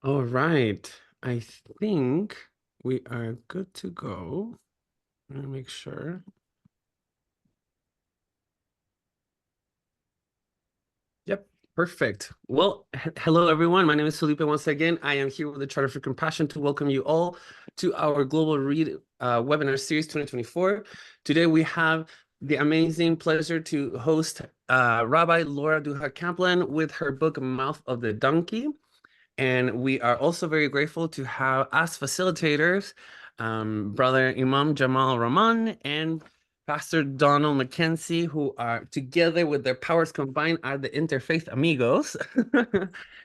All right. I think we are good to go. Let me make sure. Yep, perfect. Well, hello everyone. My name is Felipe once again. I am here with the Charter for Compassion to welcome you all to our Global Read webinar series 2024. Today we have the amazing pleasure to host Rabbi Laura Duha Kaplan with her book Mouth of the Donkey. And we are also very grateful to have as facilitators, Brother Imam Jamal Rahman and Pastor Donald McKenzie, who are together with their powers combined are the Interfaith Amigos.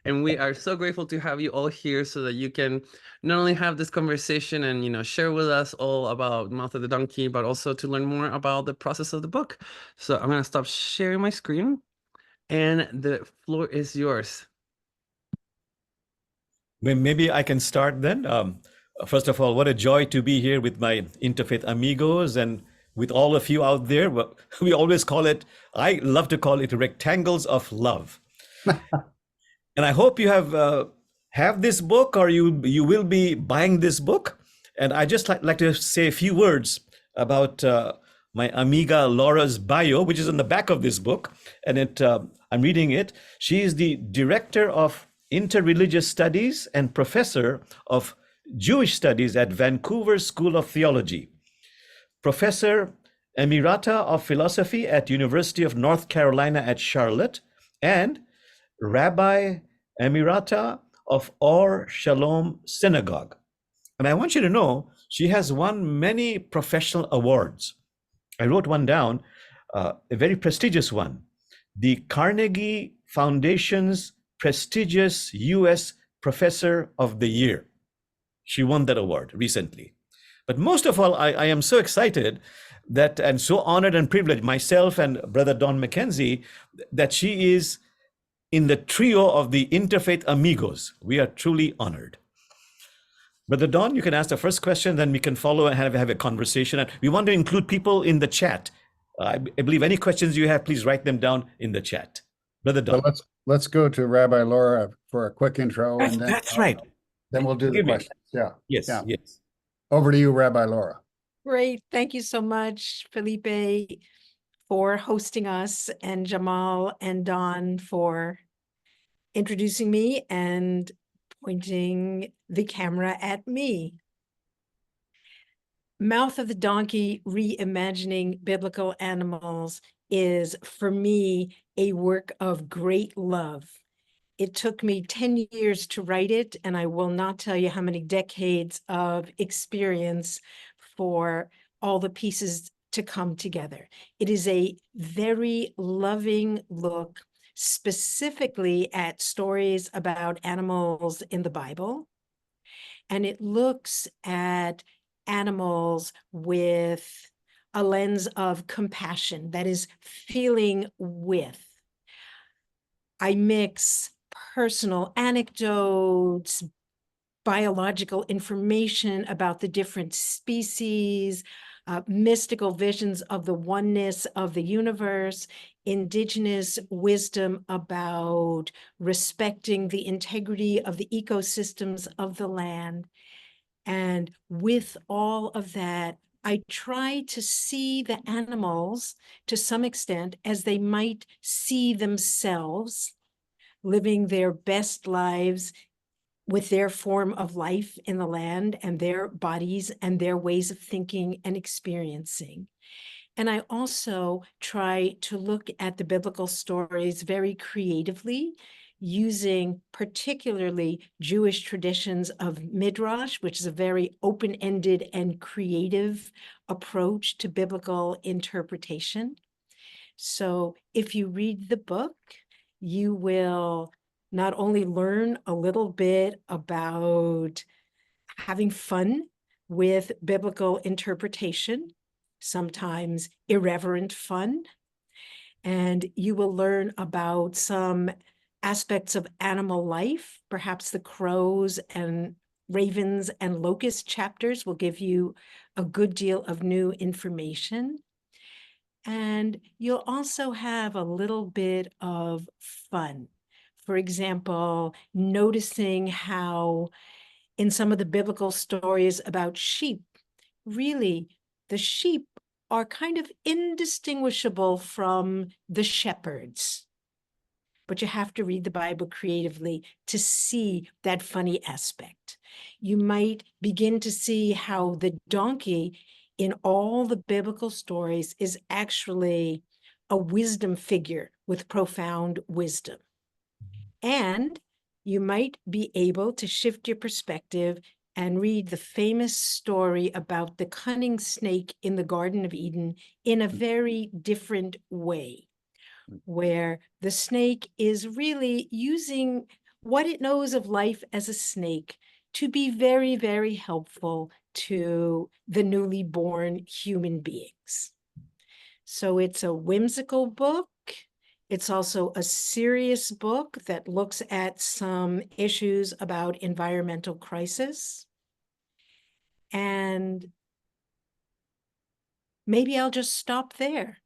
And we are so grateful to have you all here so that you can not only have this conversation and share with us all about Mouth of the Donkey, but also to learn more about the process of the book. So I'm gonna stop sharing my screen and the floor is yours. Maybe I can start then. First of all, what a joy to be here with my Interfaith Amigos and with all of you out there. We always call it, I love to call it rectangles of love. And I hope you have this book or you will be buying this book. And I just like to say a few words about my amiga Laura's bio, which is on the back of this book. And I'm reading it. She is the director of Interreligious Studies and professor of Jewish Studies at Vancouver School of Theology, professor emerita of philosophy at University of North Carolina at Charlotte, and Rabbi emerita of Or Shalom Synagogue. And I want you to know she has won many professional awards. I wrote one down, a very prestigious one, the Carnegie Foundation's prestigious U.S. Professor of the Year. She won that award recently. But most of all, I am so excited that, and so honored and privileged, myself and Brother Don McKenzie, that she is in the trio of the Interfaith Amigos. We are truly honored. Brother Don, you can ask the first question, then we can follow and have a conversation. And we want to include people in the chat. I believe any questions you have, please write them down in the chat. Brother Don. So let's go to Rabbi Laura for a quick intro, and then That's right. Then we'll do the questions. Yeah. Yes. Yeah. Yes. Over to you, Rabbi Laura. Great. Thank you so much, Felipe, for hosting us, and Jamal and Don for introducing me and pointing the camera at me. Mouth of the Donkey, Reimagining Biblical Animals is, for me, a work of great love. It took me 10 years to write it, and I will not tell you how many decades of experience for all the pieces to come together. It is a very loving look specifically at stories about animals in the Bible, and it looks at animals with a lens of compassion, that is, feeling with. I mix personal anecdotes, biological information about the different species, mystical visions of the oneness of the universe, indigenous wisdom about respecting the integrity of the ecosystems of the land. And with all of that, I try to see the animals to some extent as they might see themselves, living their best lives with their form of life in the land and their bodies and their ways of thinking and experiencing. And I also try to look at the biblical stories very creatively, using particularly Jewish traditions of Midrash, which is a very open-ended and creative approach to biblical interpretation. So if you read the book, you will not only learn a little bit about having fun with biblical interpretation, sometimes irreverent fun, and you will learn about some aspects of animal life. Perhaps the crows and ravens and locust chapters will give you a good deal of new information. And you'll also have a little bit of fun. For example, noticing how in some of the biblical stories about sheep, really, the sheep are kind of indistinguishable from the shepherds. But you have to read the Bible creatively to see that funny aspect. You might begin to see how the donkey in all the biblical stories is actually a wisdom figure with profound wisdom. And you might be able to shift your perspective and read the famous story about the cunning snake in the Garden of Eden in a very different way, where the snake is really using what it knows of life as a snake to be very, very helpful to the newly born human beings. So it's a whimsical book. It's also a serious book that looks at some issues about environmental crisis. And maybe I'll just stop there.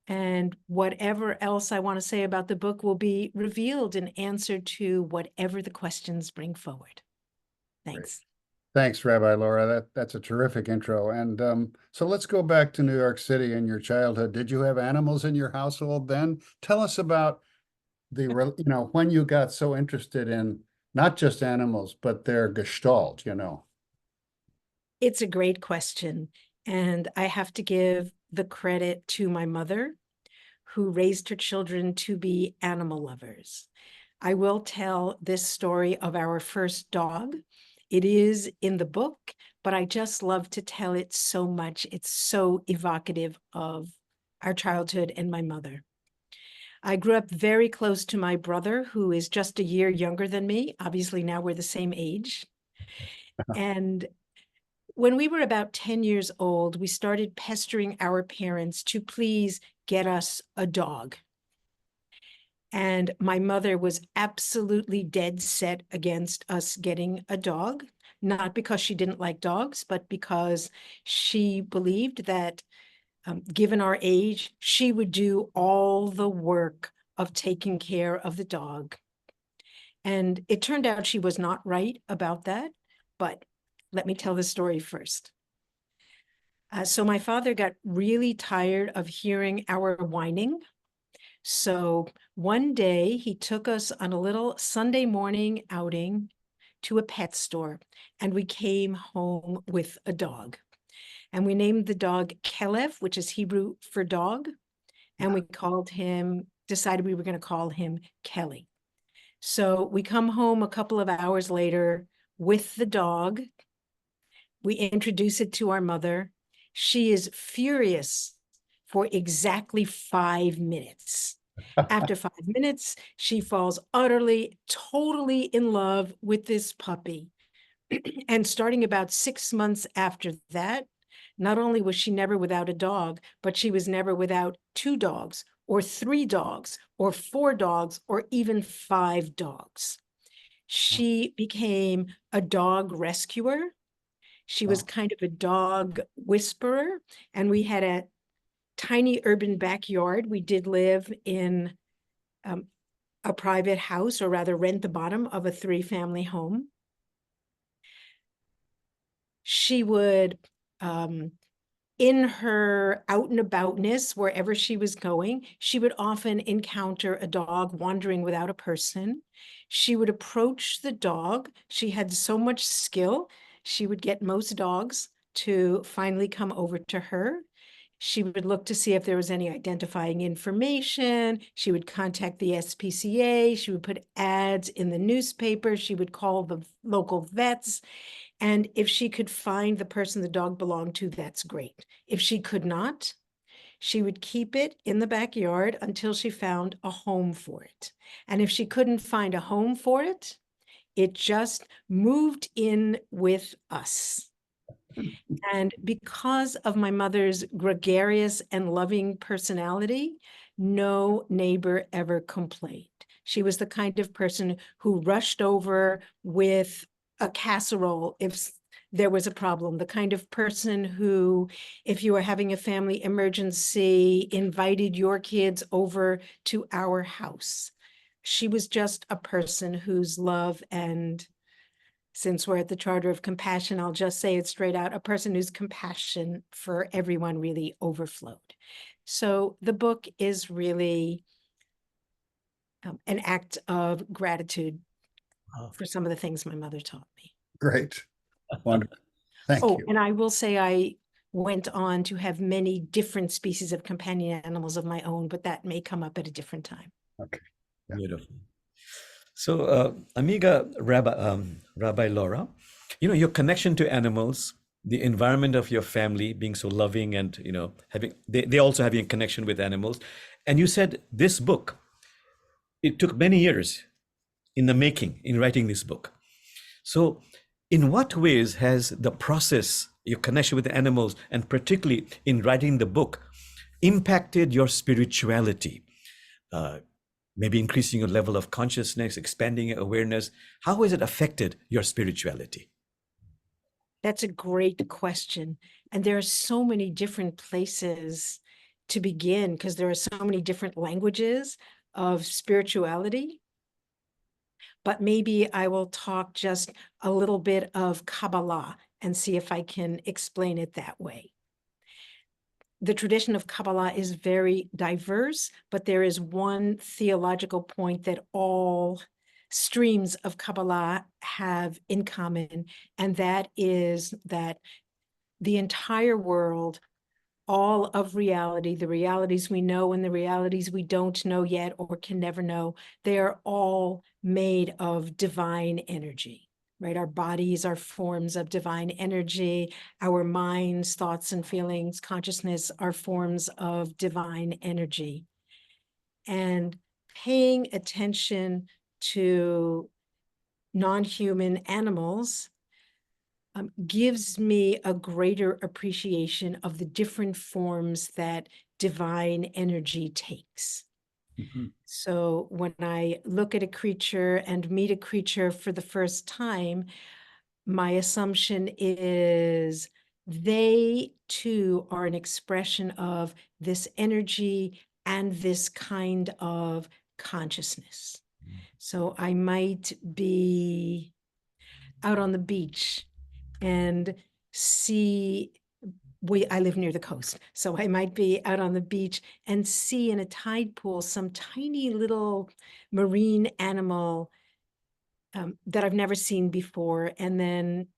And whatever else I want to say about the book will be revealed in answer to whatever the questions bring forward. Thanks. Thanks, Rabbi Laura. That's a terrific intro. And so let's go back to New York City in your childhood. Did you have animals in your household then? Tell us about when you got so interested in not just animals, but their gestalt. It's a great question. And I have to give the credit to my mother, who raised her children to be animal lovers. I will tell this story of our first dog. It is in the book, but I just love to tell it so much. It's so evocative of our childhood and my mother. I grew up very close to my brother, who is just a year younger than me. Obviously, now we're the same age. And when we were about 10 years old, we started pestering our parents to please get us a dog. And my mother was absolutely dead set against us getting a dog, not because she didn't like dogs, but because she believed that given our age, she would do all the work of taking care of the dog. And it turned out she was not right about that, but let me tell the story first. So my father got really tired of hearing our whining. So one day he took us on a little Sunday morning outing to a pet store, and we came home with a dog. And we named the dog Kelev, which is Hebrew for dog. And we decided we were going to call him Kelly. So we come home a couple of hours later with the dog. We introduce it to our mother. She is furious for exactly 5 minutes. After 5 minutes, she falls utterly, totally in love with this puppy. And starting about 6 months after that, not only was she never without a dog, but she was never without 2 dogs or 3 dogs or 4 dogs or even 5 dogs. She became a dog rescuer. She was kind of a dog whisperer, and we had a tiny urban backyard. We did live in a private house, or rather rent the bottom of a 3-family home. She would, in her out and aboutness, wherever she was going, she would often encounter a dog wandering without a person. She would approach the dog. She had so much skill. She would get most dogs to finally come over to her. She would look to see if there was any identifying information. She would contact the SPCA. She would put ads in the newspaper. She would call the local vets. And if she could find the person the dog belonged to, that's great. If she could not, she would keep it in the backyard until she found a home for it. And if she couldn't find a home for it, it just moved in with us. And because of my mother's gregarious and loving personality, no neighbor ever complained. She was the kind of person who rushed over with a casserole if there was a problem, the kind of person who, if you were having a family emergency, invited your kids over to our house. she was just a person whose love, and since we're at the Charter of Compassion, I'll just say it straight out, a person whose compassion for everyone really overflowed. So the book is really an act of gratitude for some of the things my mother taught me. Great. Wonderful. Thank Oh, you. and I will say I went on to have many different species of companion animals of my own, but that may come up at a different time. Okay. Yeah. Beautiful. So, Amiga Rabbi Laura, you know, your connection to animals, the environment of your family being so loving, and you know, they also having a connection with animals, and you said this book, it took many years in the making, in writing this book. So, in what ways has the process, your connection with the animals, and particularly in writing the book, impacted your spirituality? Maybe increasing your level of consciousness, expanding your awareness. How has it affected your spirituality? That's a great question. And there are so many different places to begin because there are so many different languages of spirituality. But maybe I will talk just a little bit of Kabbalah and see if I can explain it that way. The tradition of Kabbalah is very diverse, but there is one theological point that all streams of Kabbalah have in common, and that is that the entire world, all of reality, the realities we know and the realities we don't know yet or can never know, they are all made of divine energy. Right? Our bodies are forms of divine energy. Our minds, thoughts and feelings, consciousness are forms of divine energy. And paying attention to non-human animals gives me a greater appreciation of the different forms that divine energy takes. Mhm. So when I look at a creature and meet a creature for the first time, my assumption is they too are an expression of this energy and this kind of consciousness. So I might be out on the beach and see, I live near the coast, so I might be out on the beach and see in a tide pool some tiny little marine animal that I've never seen before. And then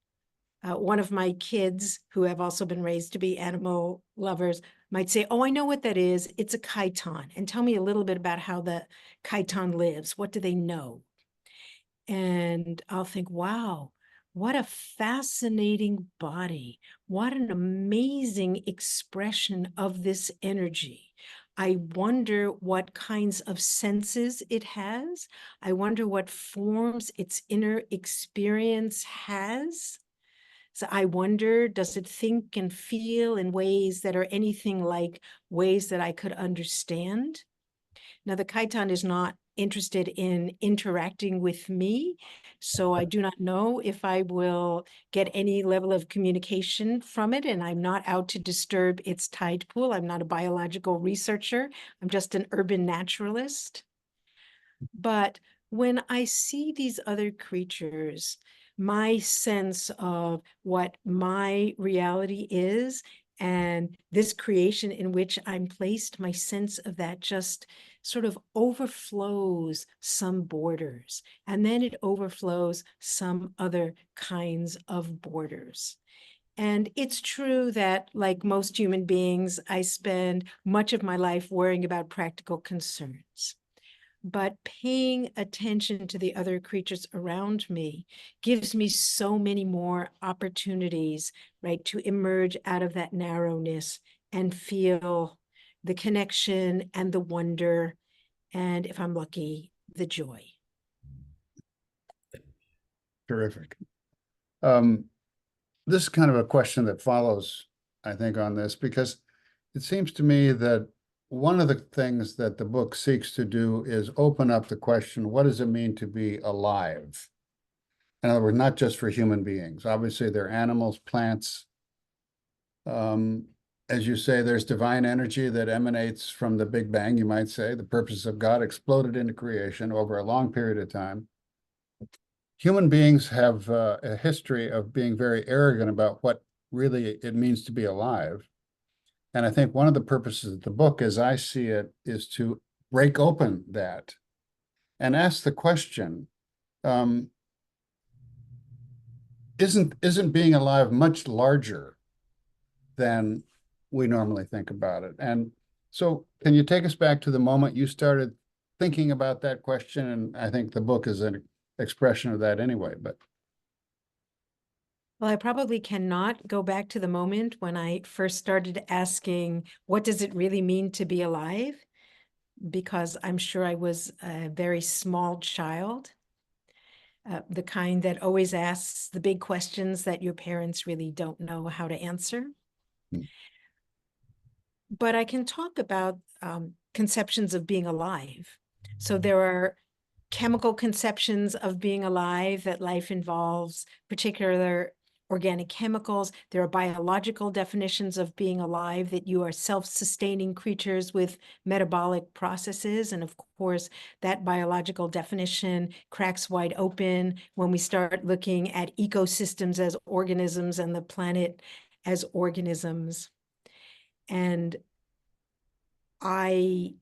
one of my kids, who have also been raised to be animal lovers, might say, oh, I know what that is. It's a chiton. And tell me a little bit about how the chiton lives. What do they know? And I'll think, wow, what a fascinating body. What an amazing expression of this energy. I wonder what kinds of senses it has. I wonder what forms its inner experience has. So I wonder, does it think and feel in ways that are anything like ways that I could understand? Now, the chiton is not interested in interacting with me, so I do not know if I will get any level of communication from it, and I'm not out to disturb its tide pool. I'm not a biological researcher. I'm just an urban naturalist. But when I see these other creatures, my sense of what my reality is and this creation in which I'm placed, my sense of that just sort of overflows some borders, and then it overflows some other kinds of borders. And it's true that, like most human beings, I spend much of my life worrying about practical concerns. But paying attention to the other creatures around me gives me so many more opportunities, right, to emerge out of that narrowness and feel the connection and the wonder, and if I'm lucky, the joy. Terrific. This is kind of a question that follows, I think, on this, because it seems to me that one of the things that the book seeks to do is open up the question, what does it mean to be alive? In other words, not just for human beings. Obviously, there are animals, plants, as you say, there's divine energy that emanates from the Big Bang, you might say. The purpose of God exploded into creation over a long period of time. Human beings have a history of being very arrogant about what really it means to be alive. And I think one of the purposes of the book, as I see it, is to break open that and ask the question, isn't being alive much larger than we normally think about it? And so can you take us back to the moment you started thinking about that question? And I think the book is an expression of that anyway, but. Well, I probably cannot go back to the moment when I first started asking, what does it really mean to be alive? Because I'm sure I was a very small child, the kind that always asks the big questions that your parents really don't know how to answer. But I can talk about conceptions of being alive. So there are chemical conceptions of being alive, that life involves particular organic chemicals. There are biological definitions of being alive, that you are self-sustaining creatures with metabolic processes. And of course, that biological definition cracks wide open when we start looking at ecosystems as organisms and the planet as organisms. And I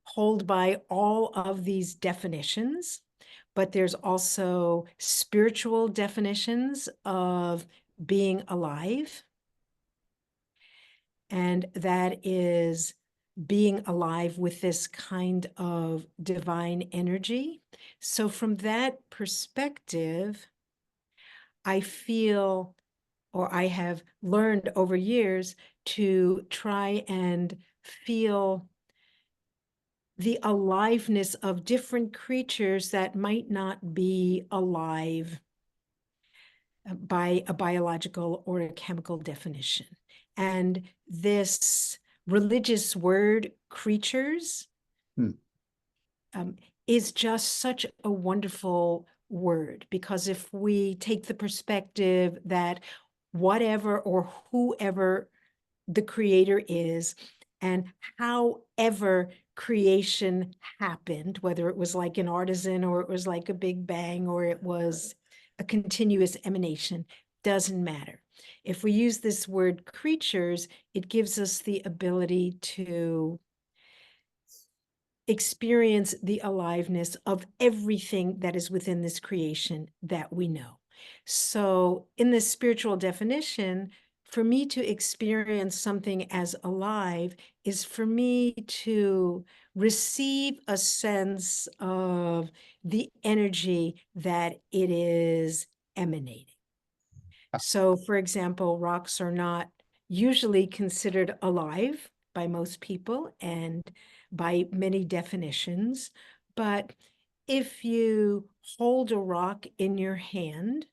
hold by all of these definitions, but there's also spiritual definitions of being alive. And that is being alive with this kind of divine energy. So from that perspective, I feel, or I have learned over years, to try and feel the aliveness of different creatures that might not be alive by a biological or a chemical definition. And this religious word, creatures, is just such a wonderful word, because if we take the perspective that whatever or whoever the creator is, and however creation happened, whether it was like an artisan or it was like a big bang or it was a continuous emanation, doesn't matter. If we use this word creatures, it gives us the ability to experience the aliveness of everything that is within this creation that we know. So in this spiritual definition, for me to experience something as alive is for me to receive a sense of the energy that it is emanating. So, for example, rocks are not usually considered alive by most people and by many definitions. But if you hold a rock in your hand,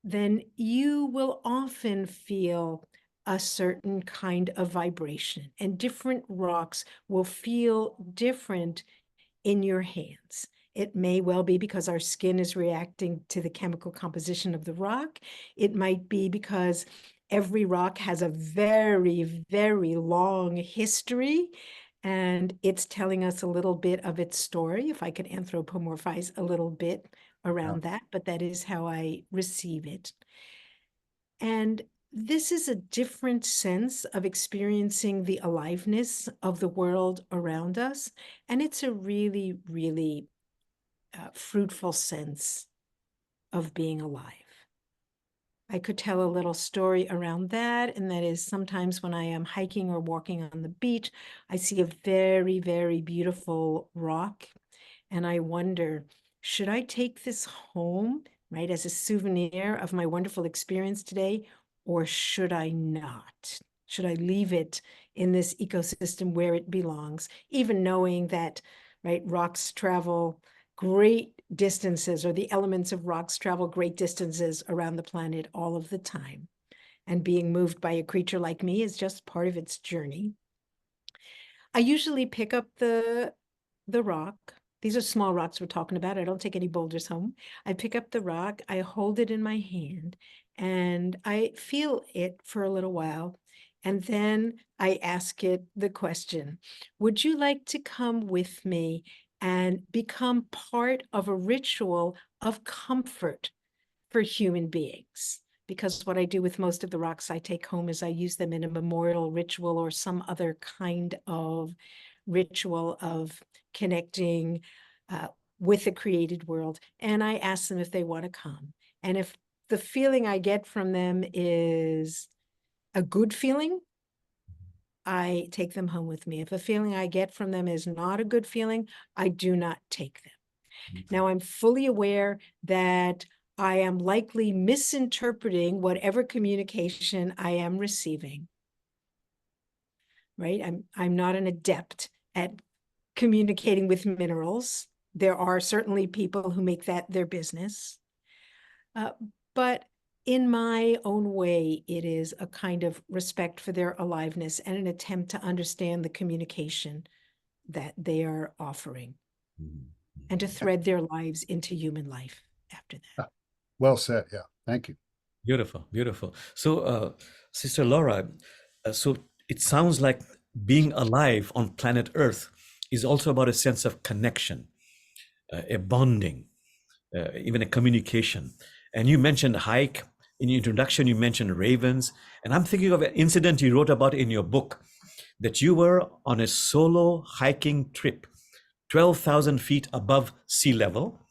then you will often feel a certain kind of vibration, and different rocks will feel different in your hands. It may well be because our skin is reacting to the chemical composition of the rock. It might be because every rock has a very, very long history, and it's telling us a little bit of its story, if I could anthropomorphize a little bit around that, but that is how I receive it. And this is a different sense of experiencing the aliveness of the world around us. And it's a really, really fruitful sense of being alive. I could tell a little story around that, and that is sometimes when I am hiking or walking on the beach, I see a very, very beautiful rock, and I wonder, should I take this home, right, as a souvenir of my wonderful experience today, or should I not? Should I leave it in this ecosystem where it belongs, even knowing that, right, rocks travel great distances, or the elements of rocks travel great distances around the planet all of the time. And being moved by a creature like me is just part of its journey. I usually pick up the rock. These are small rocks we're talking about. I don't take any boulders home. I pick up the rock, I hold it in my hand, and I feel it for a little while. And then I ask it the question, would you like to come with me and become part of a ritual of comfort for human beings? Because what I do with most of the rocks I take home is I use them in a memorial ritual or some other kind of ritual of connecting with the created world. And I ask them if they want to come. And if the feeling I get from them is a good feeling, I take them home with me. If the feeling I get from them is not a good feeling, I do not take them. Now, I'm fully aware that I am likely misinterpreting whatever communication I am receiving, right? I'm not an adept at communicating with minerals. There are certainly people who make that their business. But in my own way, it is a kind of respect for their aliveness and an attempt to understand the communication that they are offering and to thread their lives into human life after that. Well said. Yeah. Thank you. Beautiful, beautiful. So, Sister Laura, so it sounds like being alive on planet Earth is also about a sense of connection, a bonding, even a communication. And you mentioned hike. In your introduction, you mentioned ravens. And I'm thinking of an incident you wrote about in your book, that you were on a solo hiking trip, 12,000 feet above sea level,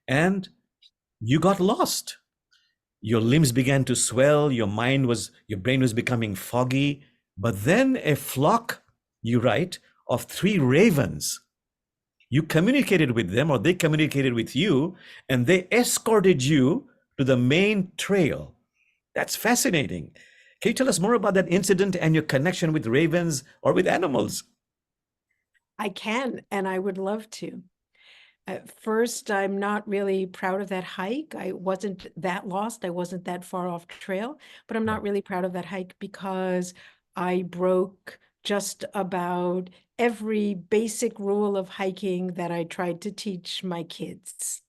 and you got lost. Your limbs began to swell, your brain was becoming foggy. But then a flock, you write, of 3 ravens, you communicated with them, or they communicated with you, and they escorted you to the main trail. That's fascinating. Can you tell us more about that incident and your connection with ravens or with animals? I can, and I would love to. At first, I'm not really proud of that hike. I wasn't that lost. I wasn't that far off trail, but I'm not really proud of that hike because I broke just about every basic rule of hiking that I tried to teach my kids.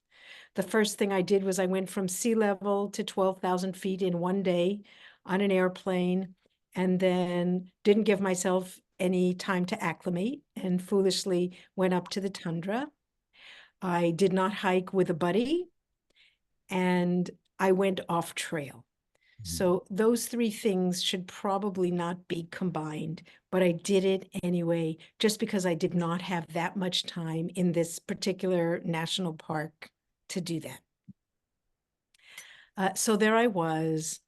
The first thing I did was I went from sea level to 12,000 feet in one day on an airplane, and then didn't give myself any time to acclimate and foolishly went up to the tundra. I did not hike with a buddy, and I went off trail. So those 3 things should probably not be combined, but I did it anyway, just because I did not have that much time in this particular national park to do that. So there I was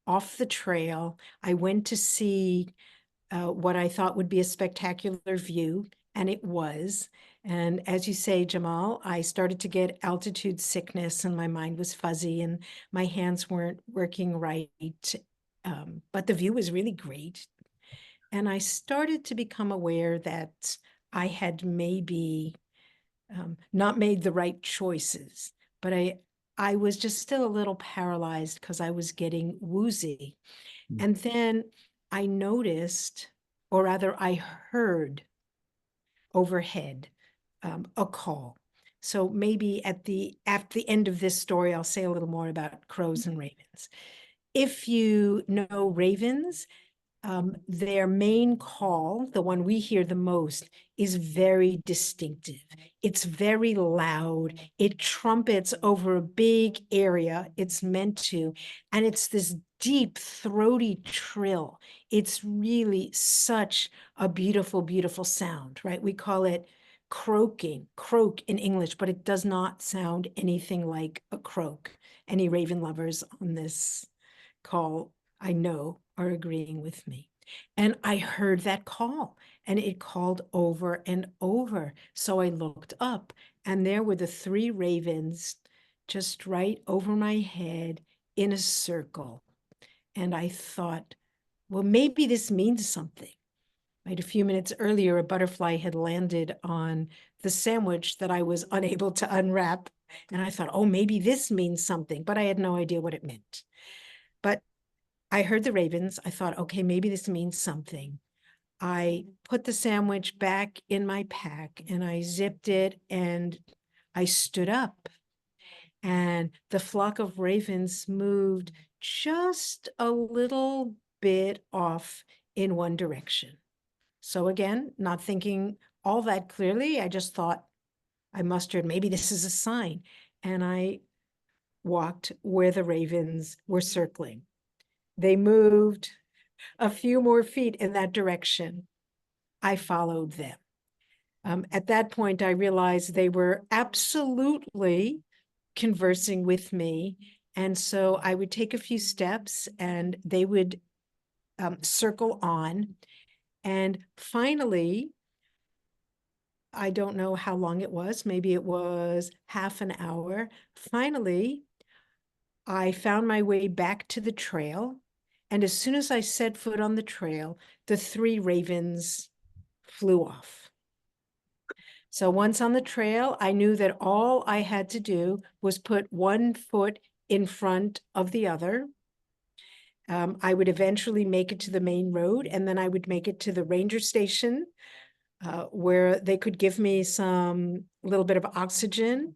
off the trail. I went to see what I thought would be a spectacular view, and it was. And as you say, Jamal, I started to get altitude sickness and my mind was fuzzy and my hands weren't working right. But the view was really great. And I started to become aware that I had maybe not made the right choices, but I was just still a little paralyzed because I was getting woozy. And then I noticed, or rather I heard overhead a call. So maybe at the end of this story, I'll say a little more about crows and ravens. If you know ravens, their main call, the one we hear the most, is very distinctive. It's very loud. It trumpets over a big area it's meant to, and it's this deep, throaty trill. It's really such a beautiful, beautiful sound, right? We call it croaking, croak in English, but it does not sound anything like a croak. Any raven lovers on this call, I know, are agreeing with me. And I heard that call, and it called over and over. So I looked up, and there were the 3 ravens just right over my head in a circle. And I thought, well, maybe this means something. Right? A few minutes earlier, a butterfly had landed on the sandwich that I was unable to unwrap. And I thought, oh, maybe this means something, but I had no idea what it meant. But I heard the ravens. I thought, okay, maybe this means something. I put the sandwich back in my pack and I zipped it and I stood up. And the flock of ravens moved just a little bit off in one direction. So again, not thinking all that clearly, I just thought I mustered, maybe this is a sign. And I walked where the ravens were circling. They moved a few more feet in that direction. I followed them. At that point, I realized they were absolutely conversing with me. And so I would take a few steps and they would circle on. And finally, I don't know how long it was, maybe it was half an hour. Finally, I found my way back to the trail. And as soon as I set foot on the trail, the 3 ravens flew off. So once on the trail, I knew that all I had to do was put one foot in front of the other. I would eventually make it to the main road, and then I would make it to the ranger station where they could give me some little bit of oxygen,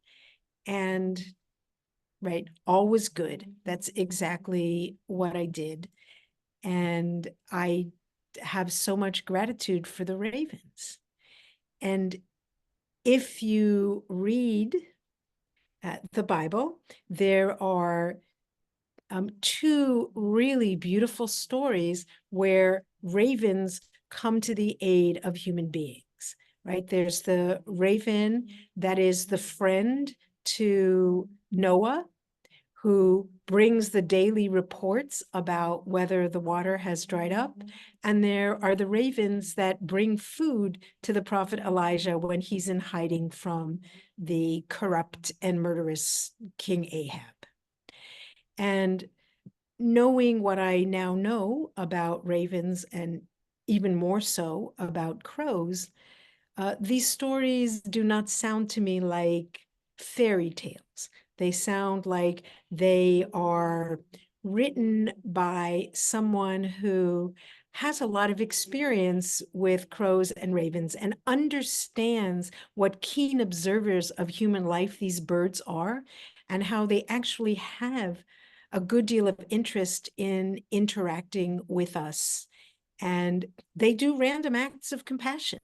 and right, all was good. That's exactly what I did. And I have so much gratitude for the ravens. And if you read the Bible, there are 2 really beautiful stories where ravens come to the aid of human beings, right? There's the raven that is the friend to Noah, who brings the daily reports about whether the water has dried up. And there are the ravens that bring food to the prophet Elijah when he's in hiding from the corrupt and murderous King Ahab. And knowing what I now know about ravens, and even more so about crows, these stories do not sound to me like fairy tales. They sound like they are written by someone who has a lot of experience with crows and ravens and understands what keen observers of human life these birds are, and how they actually have a good deal of interest in interacting with us. And they do random acts of compassion.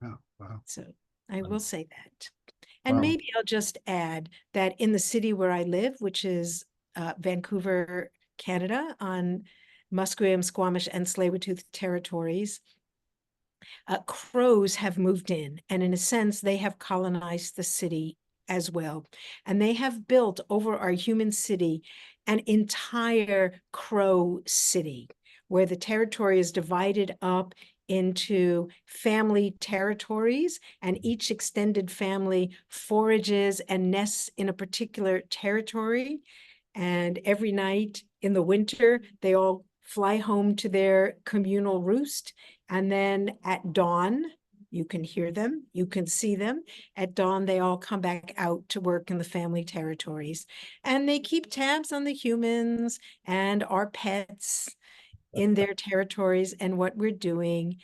Oh, wow. So I Wow. will say that. And Wow. maybe I'll just add that in the city where I live, which is Vancouver, Canada, on Musqueam, Squamish, and Tsleil-Waututh territories, crows have moved in, and in a sense, they have colonized the city as well. And they have built over our human city an entire crow city, where the territory is divided up into family territories, and each extended family forages and nests in a particular territory. And every night in the winter, they all fly home to their communal roost. And then at dawn, you can hear them, you can see them. At dawn, they all come back out to work in the family territories. And they keep tabs on the humans and our pets in their territories and what we're doing.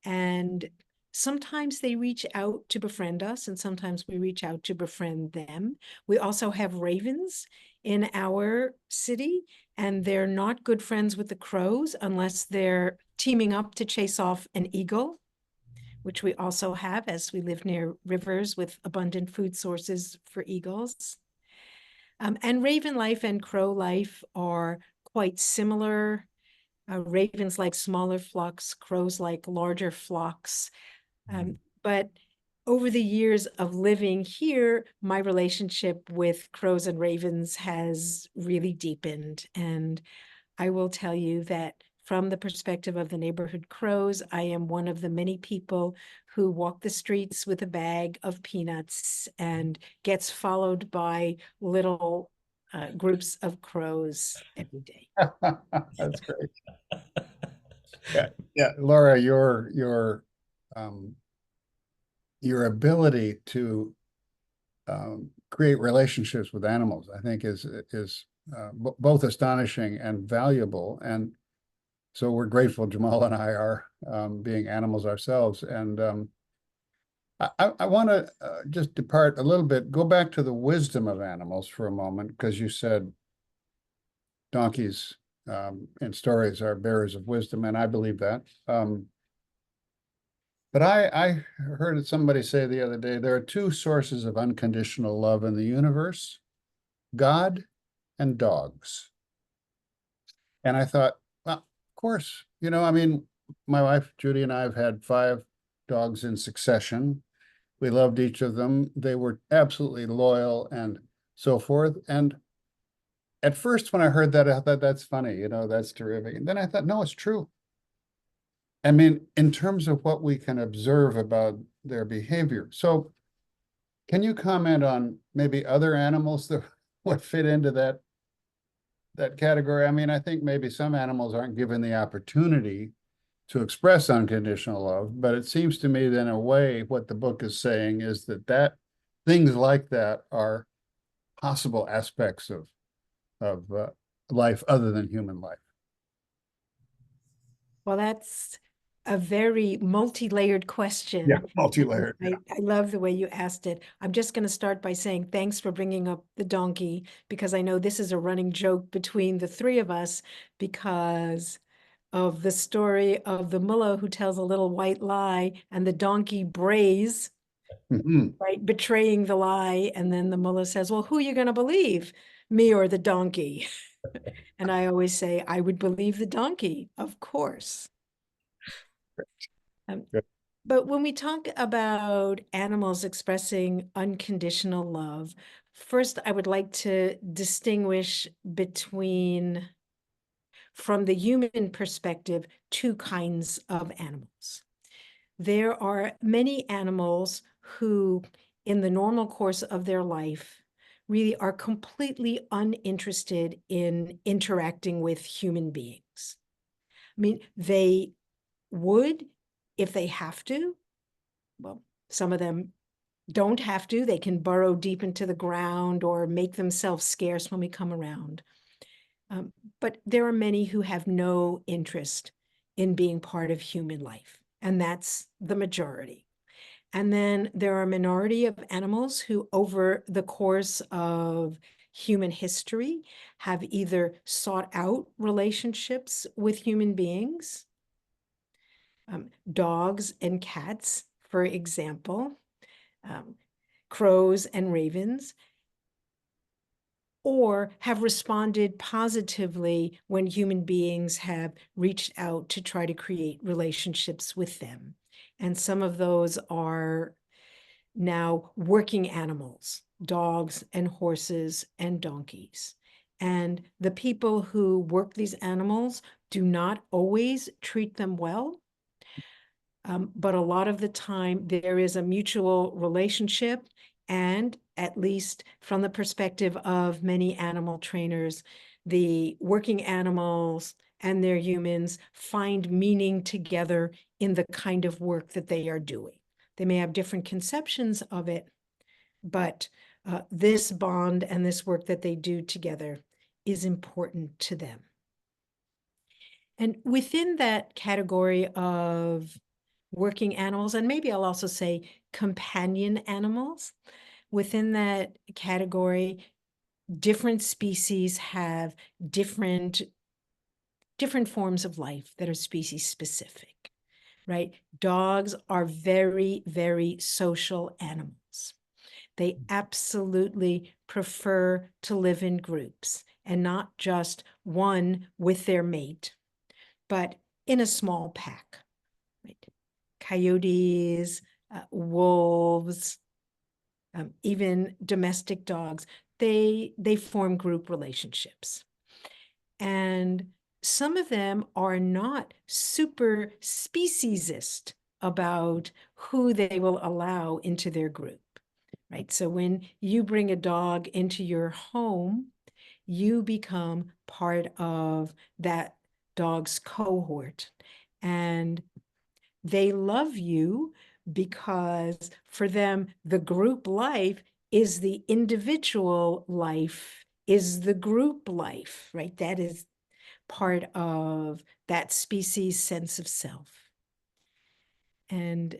And sometimes they reach out to befriend us, and sometimes we reach out to befriend them. We also have ravens in our city, and they're not good friends with the crows unless they're teaming up to chase off an eagle, which we also have, as we live near rivers with abundant food sources for eagles. And raven life and crow life are quite similar. Ravens like smaller flocks, crows like larger flocks. But over the years of living here, my relationship with crows and ravens has really deepened. And I will tell you that from the perspective of the neighborhood crows, I am one of the many people who walk the streets with a bag of peanuts and gets followed by little groups of crows every day. That's great. Yeah, Laura, your ability to create relationships with animals, I think, is both astonishing and valuable. And so we're grateful Jamal and I are being animals ourselves. And I want to just depart a little bit, go back to the wisdom of animals for a moment, because you said donkeys in stories are bearers of wisdom, and I believe that. But I heard somebody say the other day, there are two sources of unconditional love in the universe, God and dogs. And I thought, well, of course, I mean, my wife, Judy, and I have had 5 dogs in succession. We loved each of them. They were absolutely loyal and so forth. And at first, when I heard that, I thought that's funny, that's terrific. And then I thought, no, it's true. I mean, in terms of what we can observe about their behavior. So can you comment on maybe other animals that would fit into that category? I mean, I think maybe some animals aren't given the opportunity to express unconditional love, but it seems to me that in a way, what the book is saying is that things like that are possible aspects of life other than human life. Well, that's a very multi-layered question. Yeah, multi-layered. I love the way you asked it. I'm just going to start by saying thanks for bringing up the donkey, because I know this is a running joke between the 3 of us because of the story of the mullah who tells a little white lie and the donkey brays, right, betraying the lie. And then the mullah says, well, who are you going to believe, me or the donkey? And I always say, I would believe the donkey, of course. But when we talk about animals expressing unconditional love, first, I would like to distinguish between, from the human perspective, 2 kinds of animals. There are many animals who, in the normal course of their life, really are completely uninterested in interacting with human beings. I mean, they would if they have to. Well, some of them don't have to. They can burrow deep into the ground or make themselves scarce when we come around. But there are many who have no interest in being part of human life, and that's the majority. And then there are a minority of animals who, over the course of human history, have either sought out relationships with human beings, dogs and cats, for example, crows and ravens, or have responded positively when human beings have reached out to try to create relationships with them. And some of those are now working animals, dogs and horses and donkeys. And the people who work these animals do not always treat them well. But a lot of the time there is a mutual relationship, and at least from the perspective of many animal trainers, the working animals and their humans find meaning together in the kind of work that they are doing. They may have different conceptions of it, but this bond and this work that they do together is important to them. And within that category of working animals, and maybe I'll also say companion animals, within that category, different species have different forms of life that are species specific, right? Dogs are very, very social animals. They absolutely prefer to live in groups, and not just one with their mate, but in a small pack, right? Coyotes, wolves, even domestic dogs, they form group relationships. And some of them are not super speciesist about who they will allow into their group, right? So when you bring a dog into your home, you become part of that dog's cohort, and they love you because for them, the group life is the individual life, is the group life, right? That is part of that species' sense of self. And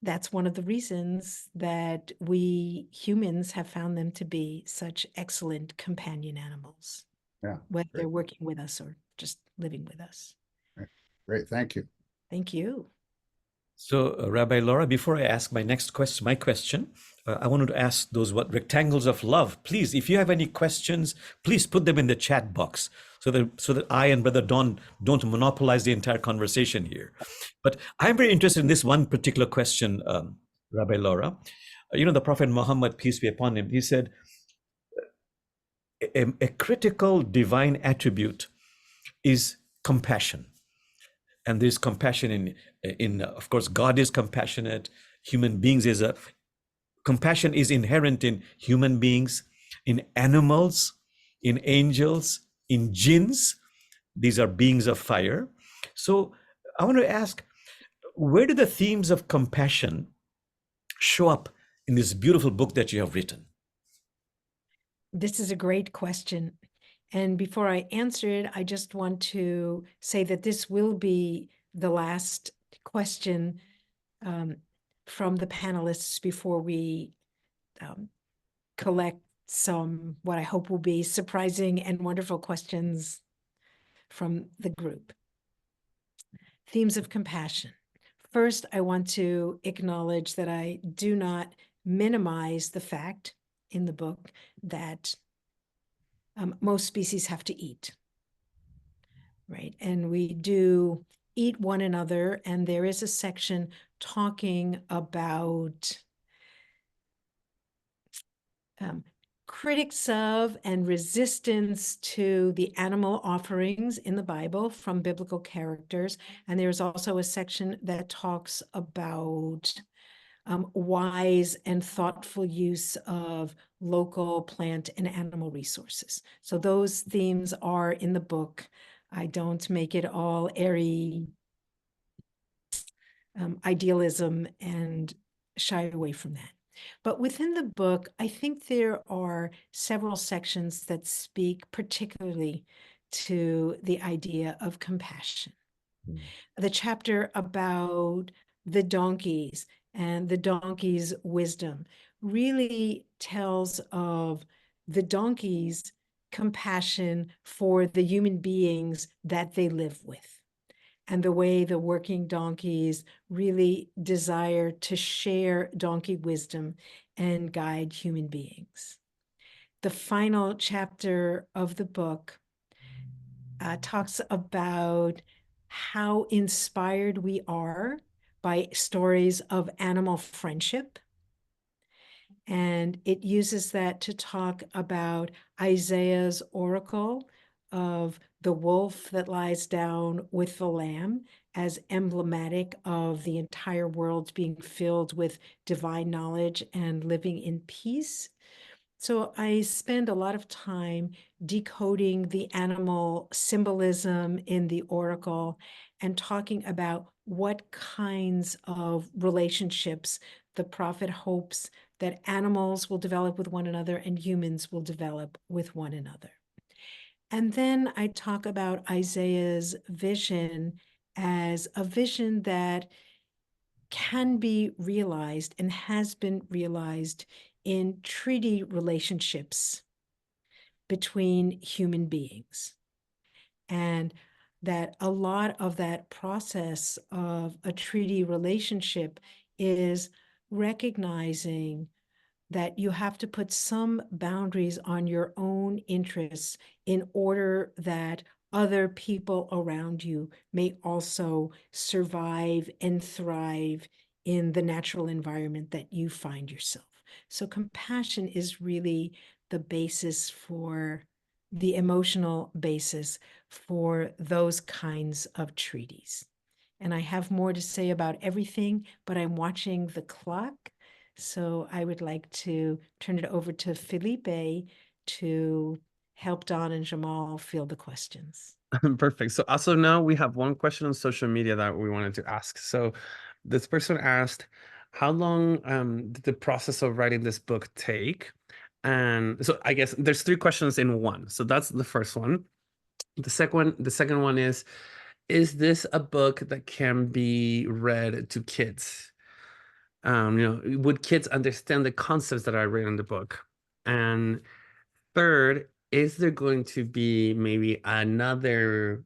that's one of the reasons that we humans have found them to be such excellent companion animals. Yeah. whether Great. they're working with us or just living with us. Great. Thank you. Thank you. So, Rabbi Laura, before I ask my next question, I wanted to ask those rectangles of love. Please, if you have any questions, please put them in the chat box so that I and Brother Don don't monopolize the entire conversation here. But I'm very interested in this one particular question, Rabbi Laura. The Prophet Muhammad, peace be upon him, he said, a critical divine attribute is compassion. And there's compassion of course, God is compassionate. Human beings compassion is inherent in human beings, in animals, in angels, in jinns. These are beings of fire. So I want to ask, where do the themes of compassion show up in this beautiful book that you have written? This is a great question. And before I answer it, I just want to say that this will be the last question from the panelists before we collect some, what I hope will be surprising and wonderful questions from the group. Themes of compassion. First, I want to acknowledge that I do not minimize the fact in the book that most species have to eat, right? And we do eat one another, and there is a section talking about critics of and resistance to the animal offerings in the Bible from biblical characters. And there's also a section that talks about wise and thoughtful use of local plant and animal resources. So those themes are in the book. I don't make it all airy idealism and shy away from that. But within the book, I think there are several sections that speak particularly to the idea of compassion. The chapter about the donkeys and the donkey's wisdom really tells of the donkey's compassion for the human beings that they live with, and the way the working donkeys really desire to share donkey wisdom and guide human beings. The final chapter of the book talks about how inspired we are by stories of animal friendship. And it uses that to talk about Isaiah's oracle of the wolf that lies down with the lamb as emblematic of the entire world being filled with divine knowledge and living in peace. So I spend a lot of time decoding the animal symbolism in the oracle and talking about what kinds of relationships the prophet hopes that animals will develop with one another and humans will develop with one another. And then I talk about Isaiah's vision as a vision that can be realized and has been realized in treaty relationships between human beings. And that a lot of that process of a treaty relationship is recognizing that you have to put some boundaries on your own interests in order that other people around you may also survive and thrive in the natural environment that you find yourself. So compassion is really the basis for the emotional basis for those kinds of treaties. And I have more to say about everything, but I'm watching the clock. So I would like to turn it over to Felipe to help Don and Jamal field the questions. Perfect. So also now we have one question on social media that we wanted to ask. So this person asked, how long did the process of writing this book take? And so I guess there's 3 questions in one. So that's the first one. The second one is this a book that can be read to kids? Would kids understand the concepts that I read in the book? And third, is there going to be maybe another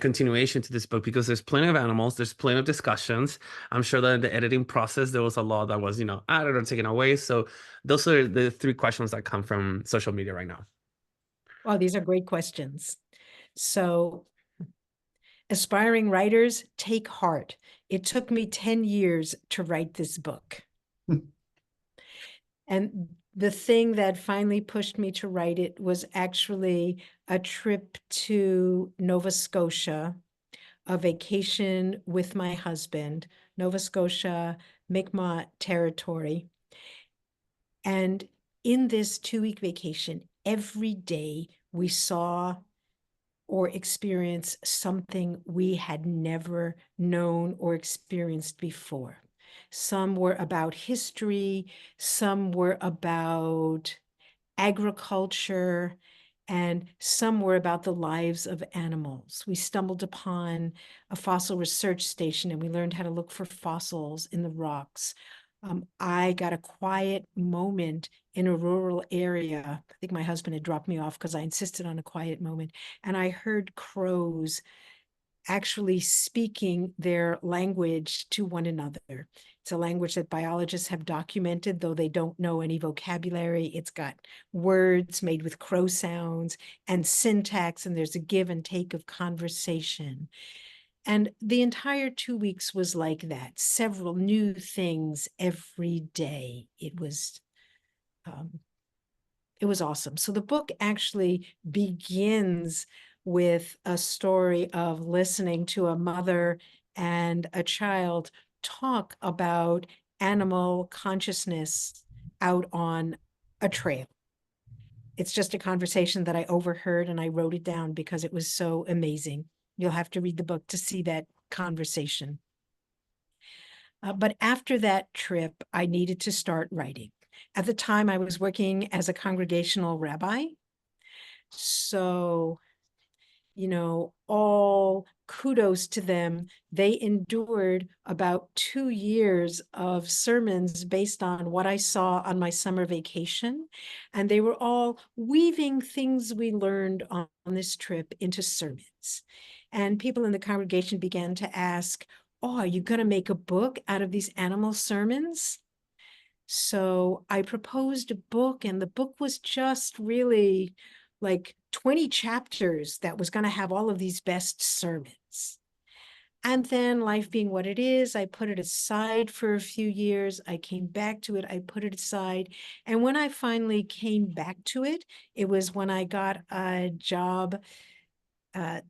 continuation to this book? Because there's plenty of animals, there's plenty of discussions. I'm sure that in the editing process there was a lot that was, added or taken away. So those are the three questions that come from social media right now. Well, these are great questions. So, aspiring writers, take heart. It took me 10 years to write this book. And the thing that finally pushed me to write it was actually a trip to Nova Scotia, a vacation with my husband, Nova Scotia, Mi'kmaq territory. And in this 2-week vacation, every day we saw or experienced something we had never known or experienced before. Some were about history, some were about agriculture, and some were about the lives of animals. We stumbled upon a fossil research station and we learned how to look for fossils in the rocks. I got a quiet moment in a rural area. I think my husband had dropped me off because I insisted on a quiet moment. And I heard crows actually speaking their language to one another. It's a language that biologists have documented, though they don't know any vocabulary. It's got words made with crow sounds and syntax, and there's a give and take of conversation. And the entire 2 weeks was like that, several new things every day. It was awesome. So the book actually begins with a story of listening to a mother and a child talk about animal consciousness out on a trail. It's just a conversation that I overheard and I wrote it down because it was so amazing. You'll have to read the book to see that conversation. But after that trip, I needed to start writing. At the time, I was working as a congregational rabbi. So, all kudos to them. They endured about 2 years of sermons based on what I saw on my summer vacation. And they were all weaving things we learned on this trip into sermons. And people in the congregation began to ask, oh, are you going to make a book out of these animal sermons? So I proposed a book, and the book was just really like 20 chapters that was going to have all of these best sermons. And then, life being what it is, I put it aside for a few years. I came back to it. I put it aside. And when I finally came back to it, it was when I got a job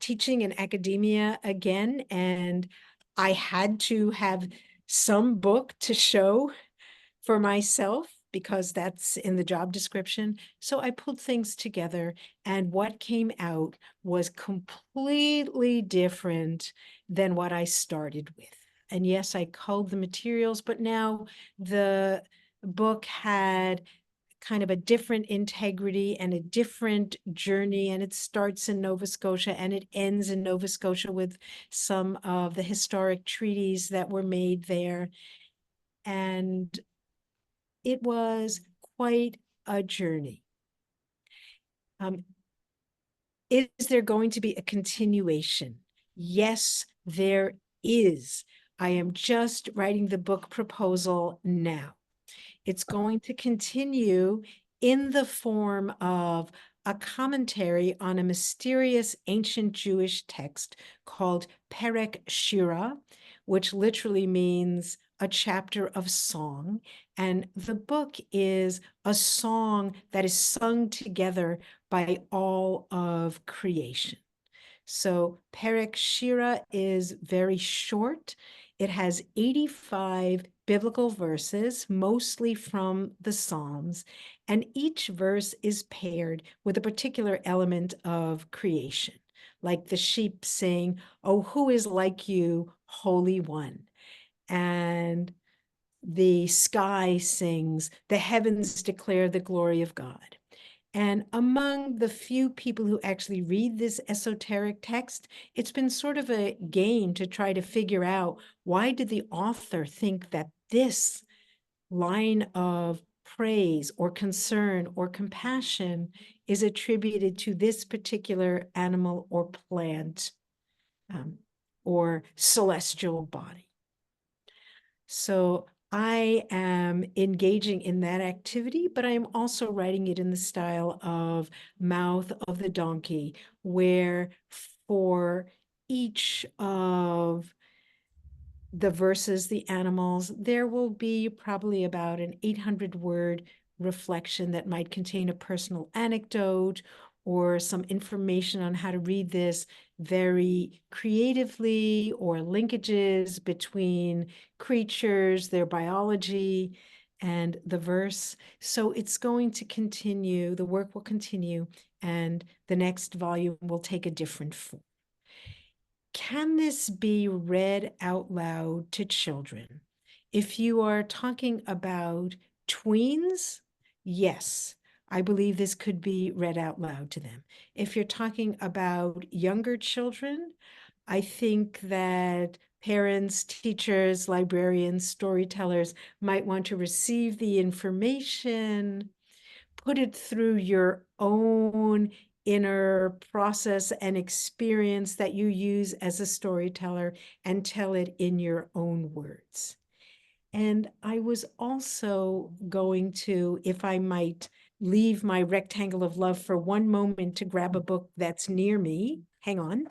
teaching in academia again. And I had to have some book to show for myself because that's in the job description. So I pulled things together, and what came out was completely different than what I started with. And yes, I culled the materials, but now the book had kind of a different integrity and a different journey, and it starts in Nova Scotia and it ends in Nova Scotia with some of the historic treaties that were made there. And it was quite a journey. Is there going to be a continuation? Yes, there is. I am just writing the book proposal now. It's going to continue in the form of a commentary on a mysterious ancient Jewish text called Perek Shira, which literally means a chapter of song. And the book is a song that is sung together by all of creation. So Perek Shira is very short. It has 85 biblical verses, mostly from the Psalms, and each verse is paired with a particular element of creation, like the sheep saying, "Oh, who is like you, Holy One?" And the sky sings, "The heavens declare the glory of God." And among the few people who actually read this esoteric text, it's been sort of a game to try to figure out, why did the author think that this line of praise or concern or compassion is attributed to this particular animal or plant or celestial body. So I am engaging in that activity, but I am also writing it in the style of Mouth of the Donkey, where for each of the verses, the animals, there will be probably about an 800-word reflection that might contain a personal anecdote or some information on how to read this very creatively, or linkages between creatures, their biology, and the verse. So it's going to continue, the work will continue, and the next volume will take a different form. Can this be read out loud to children? If you are talking about tweens, yes, I believe this could be read out loud to them. If you're talking about younger children, I think that parents, teachers, librarians, storytellers might want to receive the information, put it through your own inner process and experience that you use as a storyteller, and tell it in your own words. And I was also going to, if I might, leave my rectangle of love for one moment to grab a book that's near me. Hang on.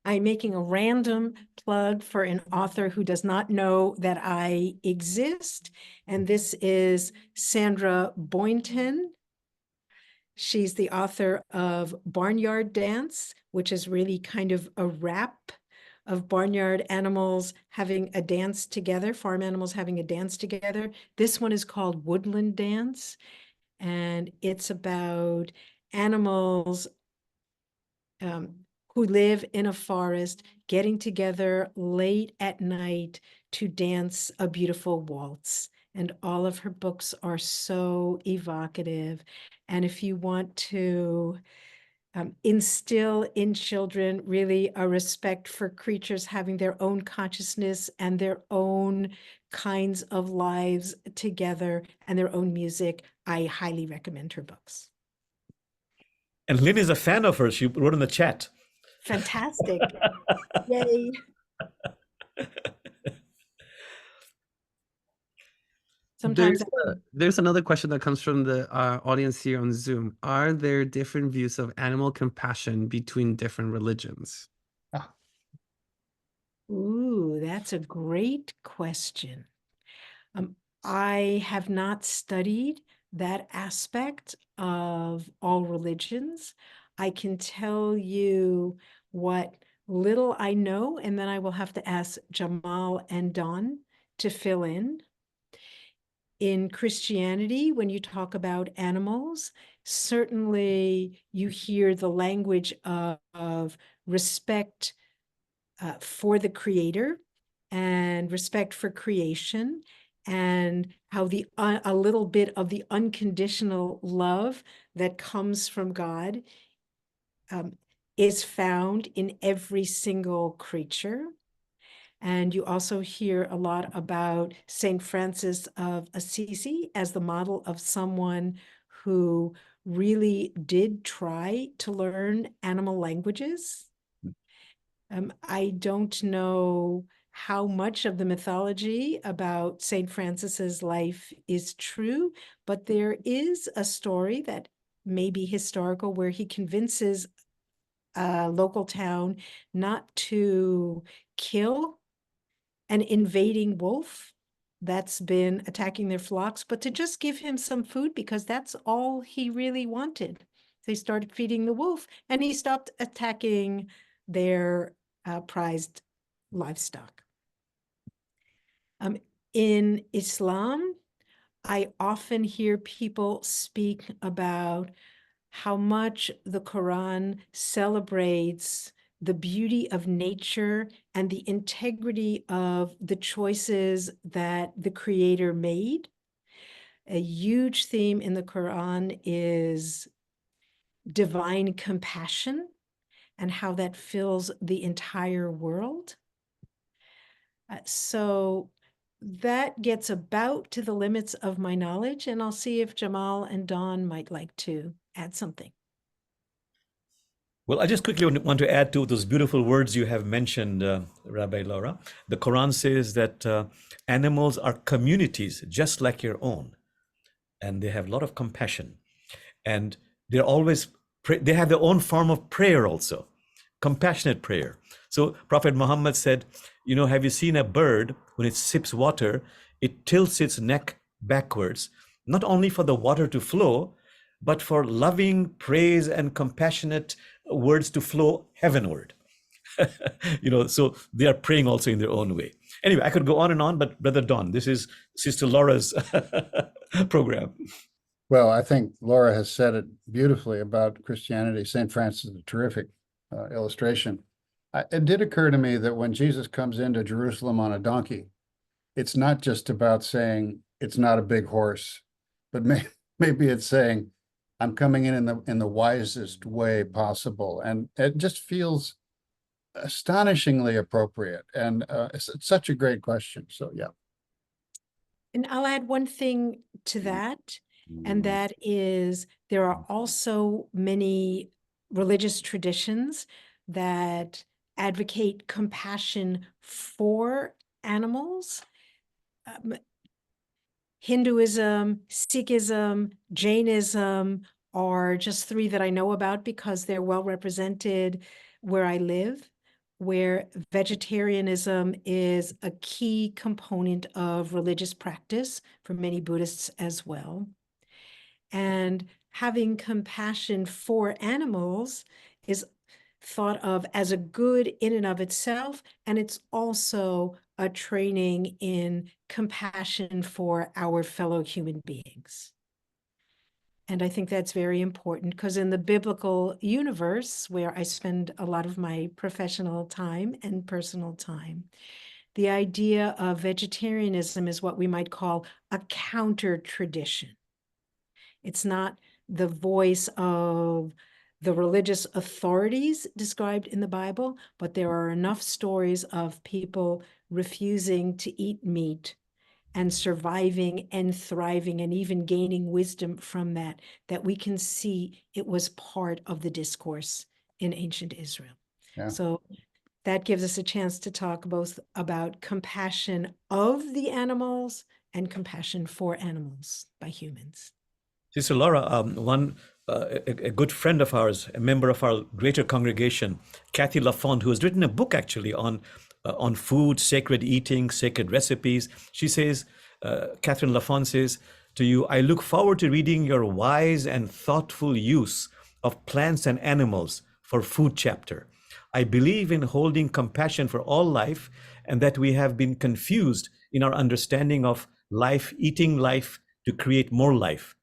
I'm making a random plug for an author who does not know that I exist, and this is Sandra Boynton. She's the author of Barnyard Dance, which is really kind of a rap of barnyard animals having a dance together, farm animals having a dance together. This one is called Woodland Dance, and it's about animals who live in a forest getting together late at night to dance a beautiful waltz. And all of her books are so evocative. And if you want to instill in children really a respect for creatures having their own consciousness and their own kinds of lives together and their own music, I highly recommend her books. And Lynn is a fan of hers. She wrote in the chat. Fantastic. Yay. Sometimes There's another question that comes from the audience here on Zoom. Are there different views of animal compassion between different religions? Ooh, that's a great question. I have not studied that aspect of all religions. I can tell you what little I know, and then I will have to ask Jamal and Don to fill in. In Christianity, when you talk about animals, certainly you hear the language of respect for the creator and respect for creation, and how a little bit of the unconditional love that comes from God is found in every single creature. And you also hear a lot about St. Francis of Assisi as the model of someone who really did try to learn animal languages. I don't know how much of the mythology about St. Francis's life is true, but there is a story that may be historical where he convinces a local town not to kill an invading wolf that's been attacking their flocks, but to just give him some food, because that's all he really wanted. They started feeding the wolf, and he stopped attacking their prized livestock. In Islam, I often hear people speak about how much the Quran celebrates the beauty of nature and the integrity of the choices that the Creator made. A huge theme in the Quran is divine compassion and how that fills the entire world. So that gets about to the limits of my knowledge, and I'll see if Jamal and Dawn might like to add something. Well, I just quickly want to add to those beautiful words you have mentioned, Rabbi Laura. The Quran says that animals are communities just like your own, and they have a lot of compassion, and they're always they have their own form of prayer also, compassionate prayer. So Prophet Muhammad said, you know, have you seen a bird when it sips water, it tilts its neck backwards, not only for the water to flow, but for loving praise and compassionate words to flow heavenward. You know, so they are praying also in their own way. Anyway, I could go on and on, but Brother Don, this is Sister Laura's program. Well, I think Laura has said it beautifully about Christianity. St. Francis is a terrific illustration. It did occur to me that when Jesus comes into Jerusalem on a donkey, it's not just about saying it's not a big horse, but maybe it's saying, I'm coming in the wisest way possible. And it just feels astonishingly appropriate. And it's such a great question. So, yeah. And I'll add one thing to that, and that is there are also many religious traditions that advocate compassion for animals. Hinduism, Sikhism, Jainism are just three that I know about because they're well represented where I live, where vegetarianism is a key component of religious practice for many Buddhists as well. And having compassion for animals is thought of as a good in and of itself, and it's also a training in compassion for our fellow human beings. And I think that's very important because in the biblical universe, where I spend a lot of my professional time and personal time, the idea of vegetarianism is what we might call a counter tradition. It's not the voice of the religious authorities described in the Bible, but there are enough stories of people refusing to eat meat and surviving and thriving and even gaining wisdom from that, that we can see it was part of the discourse in ancient Israel. Yeah. So that gives us a chance to talk both about compassion of the animals and compassion for animals by humans. Sister Laura, a good friend of ours, a member of our greater congregation, Kathy Lafont, who has written a book actually on food, sacred eating, sacred recipes. She says, Catherine Lafont says to you, I look forward to reading your wise and thoughtful use of plants and animals for food chapter. I believe in holding compassion for all life and that we have been confused in our understanding of life, eating life to create more life.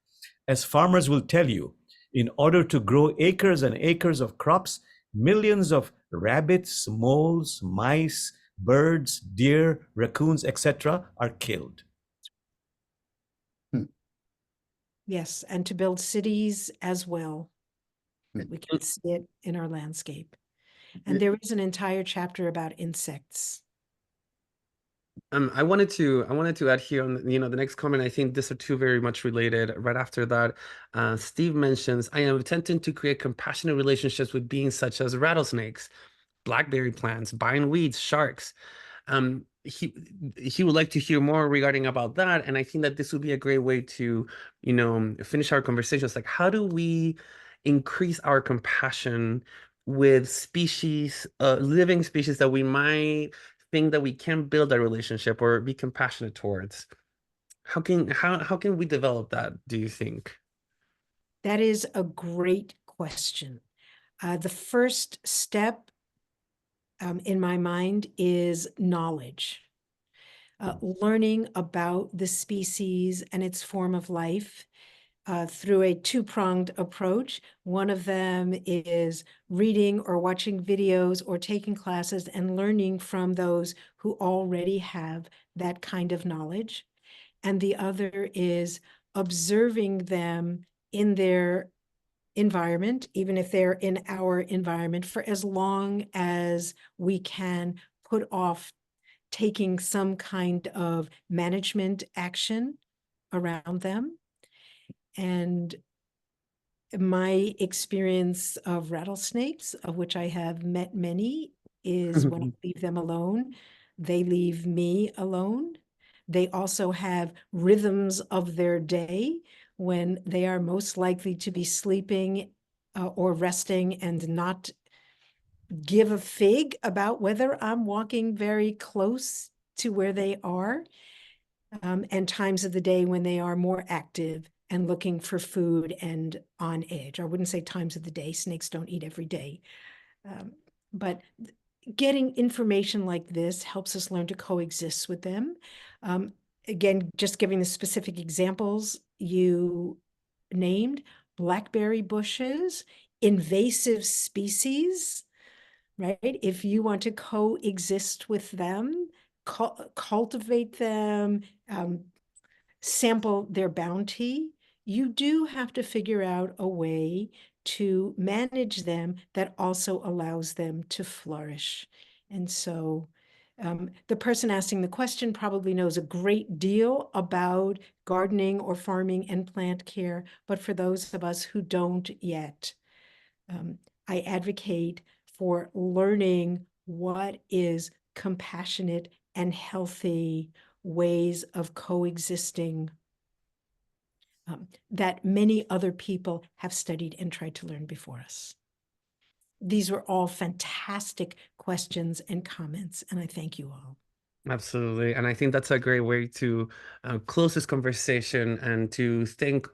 As farmers will tell you, in order to grow acres and acres of crops, millions of rabbits, moles, mice, birds, deer, raccoons, etc. are killed. Yes, and to build cities as well. We can see it in our landscape. And there is an entire chapter about insects. I wanted to add here on, the next comment. I think these are two very much related. Right after that, Steve mentions, I am attempting to create compassionate relationships with beings such as rattlesnakes, blackberry plants, bindweeds, sharks. He would like to hear more regarding about that, and I think that this would be a great way to, finish our conversations. Like, how do we increase our compassion with species, living species that we might think that we can build a relationship or be compassionate towards? How can we develop that, do you think? That is a great question. The first step in my mind is knowledge. Learning about the species and its form of life through a two-pronged approach. One of them is reading or watching videos or taking classes and learning from those who already have that kind of knowledge. And the other is observing them in their environment, even if they're in our environment, for as long as we can put off taking some kind of management action around them. And my experience of rattlesnakes, of which I have met many, is when I leave them alone, they leave me alone. They also have rhythms of their day when they are most likely to be sleeping or resting and not give a fig about whether I'm walking very close to where they are, and times of the day when they are more active and looking for food and on edge. I wouldn't say times of the day. Snakes don't eat every day. But getting information like this helps us learn to coexist with them. Again, just giving the specific examples you named: blackberry bushes, invasive species, right? If you want to coexist with them, cultivate them, sample their bounty, you do have to figure out a way to manage them that also allows them to flourish. And so the person asking the question probably knows a great deal about gardening or farming and plant care, but for those of us who don't yet, I advocate for learning what is compassionate and healthy ways of coexisting that many other people have studied and tried to learn before us. These were all fantastic questions and comments, and I thank you all. Absolutely. And I think that's a great way to close this conversation, and to thank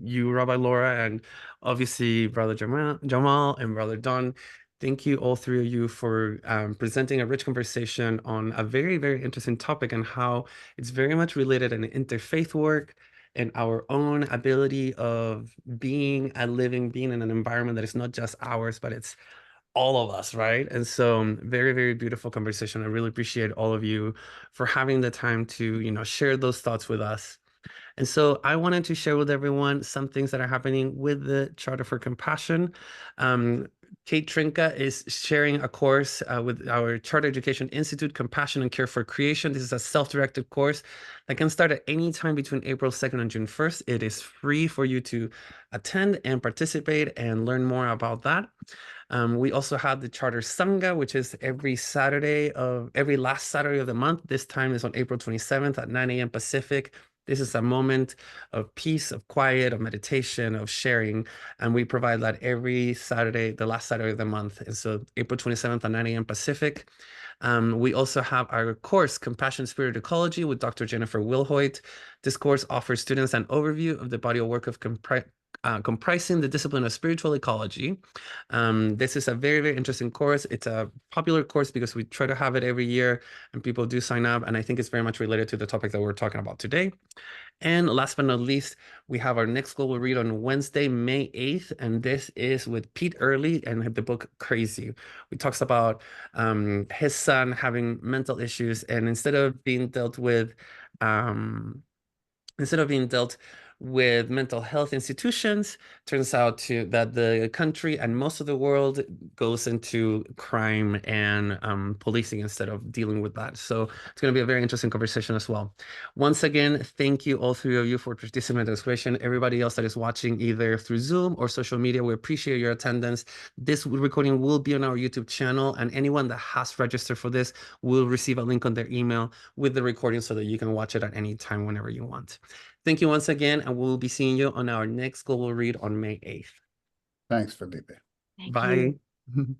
you, Rabbi Laura, and obviously Brother Jamal and Brother Don. Thank you, all three of you, for presenting a rich conversation on a very, very interesting topic, and how it's very much related in interfaith work and our own ability of being a living being in an environment that is not just ours, but it's all of us, right? And so very, very beautiful conversation. I really appreciate all of you for having the time to, share those thoughts with us. And so I wanted to share with everyone some things that are happening with the Charter for Compassion. Kate Trinka is sharing a course with our Charter Education Institute, Compassion and Care for Creation. This is a self-directed course that can start at any time between April 2nd and June 1st. It is free for you to attend and participate and learn more about that. We also have the Charter Sangha, which is every last Saturday of the month. This time is on April 27th at 9 a.m. Pacific. This is a moment of peace, of quiet, of meditation, of sharing. And we provide that every Saturday, the last Saturday of the month. And so April 27th at 9 a.m. Pacific. We also have our course, Compassion Spirit Ecology, with Dr. Jennifer Wilhoit. This course offers students an overview of the body of work of comprising the discipline of spiritual ecology. This is a very, very interesting course. It's a popular course because we try to have it every year and people do sign up. And I think it's very much related to the topic that we're talking about today. And last but not least, we have our next global read on Wednesday, May 8th. And this is with Pete Early and the book Crazy. We talks about his son having mental issues, and instead of being dealt with mental health institutions, turns out that the country and most of the world goes into crime and policing instead of dealing with that. So it's going to be a very interesting conversation as well. Once again, thank you, all three of you, for participating in the discussion. Everybody else that is watching either through Zoom or social media, we appreciate your attendance. This recording will be on our YouTube channel, and anyone that has registered for this will receive a link on their email with the recording so that you can watch it at any time whenever you want. Thank you once again, and we'll be seeing you on our next global read on May 8th. Thanks, Felipe. Thank Bye. you.